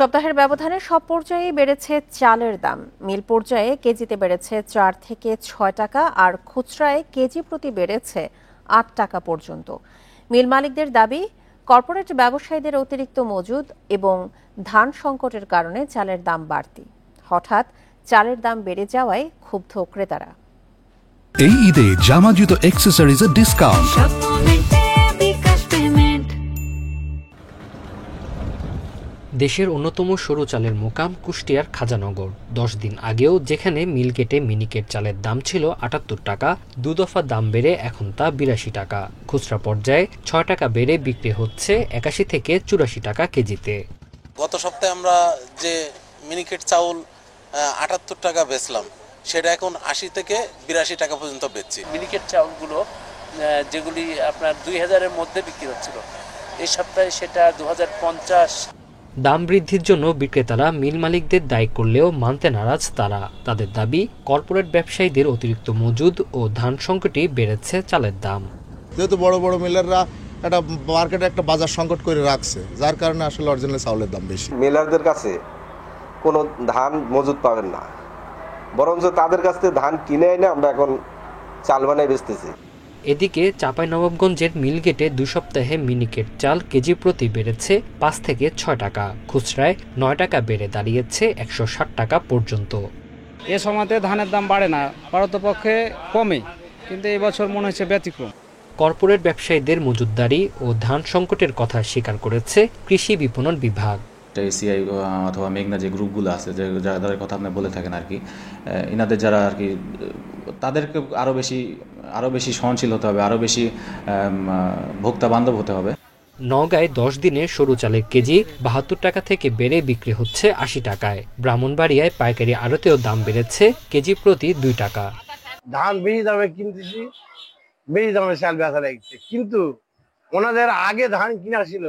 সপ্তাহের ব্যবধানে সব পর্যায়েই বেড়েছে চালের দাম। মিল পর্যায়ে কেজিতে বেড়েছে 4 থেকে 6 টাকা, আর খুচরায় কেজি প্রতি বেড়েছে 8 টাকা পর্যন্ত। মিল মালিকদের দাবি, কর্পোরেট ব্যবসায়ীদের অতিরিক্ত মজুদ এবং ধান সংকটের কারণে চালের দাম বাড়তি। হঠাৎ চালের দাম বেড়ে যাওয়ায় ক্ষুব্ধ ক্রেতারা। এই ঈদে জামা জুতো অ্যাক্সেসরিজের ডিসকাউন্ট। দেশের অন্যতম সরু চালের মোকাম কুষ্টিয়ার খাজানগর। 10 দিন আগেও যেখানে মিলগেটে মিনিকেট চালের দাম ছিল 78 টাকা, 2 দফা দাম বেড়ে এখন তা 82 টাকা। খুচরা পর্যায়ে 6 টাকা বেড়ে বিক্রি হচ্ছে 81 থেকে 84 টাকা কেজিতে। গত সপ্তাহে আমরা যে মিনিকেট চাউল 78 টাকা বেচলাম, সেটা এখন 80 থেকে 82 টাকা পর্যন্ত বেচছি। মিনিকেট চাউলগুলো যেগুলি আপনার 2000-এর মধ্যে বিক্রি হচ্ছিল, এই সপ্তাহে সেটা 2050। দাম বৃদ্ধির জন্য বিক্রেতারা মিল মালিকদের দায়ী করলেও মানতে নারাজ তারা। তাদের দাবি, কর্পোরেট ব্যবসায়ীদের অতিরিক্ত মজুদ ও ধান সংকটই বেড়েছে চালের দাম। যেহেতু বড় বড় মিলাররা একটা মার্কেটে একটা বাজার সংকট করে রাখছে, যার কারণে আসলে অরিজিনাল চাউলের দাম বেশি। মিলারদের কাছে কোনো ধান মজুদ পাবেন না, বরঞ্চ তাদের কাছ থেকে ধান কিনে এনে আমরা এখন চাল বানাই বেচতেছি। এদিকে চাঁপাইনবাবগঞ্জের মিলগেটে 2 সপ্তাহে মিনিকেট চাল কেজি প্রতি বেড়েছে 5 থেকে 6 টাকা, খুচরায় 9 টাকা বেড়ে দাঁড়িয়েছে 160 টাকা পর্যন্ত। এ সময়তে ধানের দাম বাড়ে না, পারতপক্ষে কমে, কিন্তু এই বছর মনে হচ্ছে ব্যতিক্রম। কর্পোরেট ব্যবসায়ীদের মজুতদারি ও ধান সংকটের কথা স্বীকার করেছে কৃষি বিপণন বিভাগ। এসিআই অথবা মেঘনা যে গ্রুপগুলো আছে, যাদের কথা আপনি বলে থাকেন আর কি, ইনাদের যারা আর কি, তাদেরকে আরও বেশি সহনশীল হতে হবে, আরও বেশি ভোক্তা বান্ধব হতে হবে। নওগাঁয় 10 দিনে সরু চালের কেজি 72 টাকা থেকে বেড়ে বিক্রি হচ্ছে 80 টাকায়। ব্রাহ্মণবাড়িয়ায় পাইকারি আড়তেও দাম বেড়েছে কেজি প্রতি 2 টাকা। ধান বেশি দামে কিনতেছি, বেশি দামে চাল বেচা লাগছে, কিন্তু ওনাদের আগে ধান কিনা ছিল,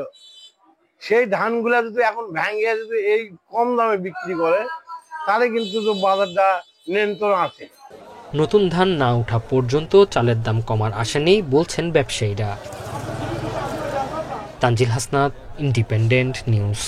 সেই ধানগুলা যদি এখন ভেঙে যদি এই কম দামে বিক্রি করে, তাহলে কিন্তু বাজারটা নিয়ন্ত্রণ আছে। নতুন ধান না ওঠা পর্যন্ত চালের দাম কমার আশা নেই বলছেন ব্যবসায়ীরা। Tanzil Hasnat, independent news.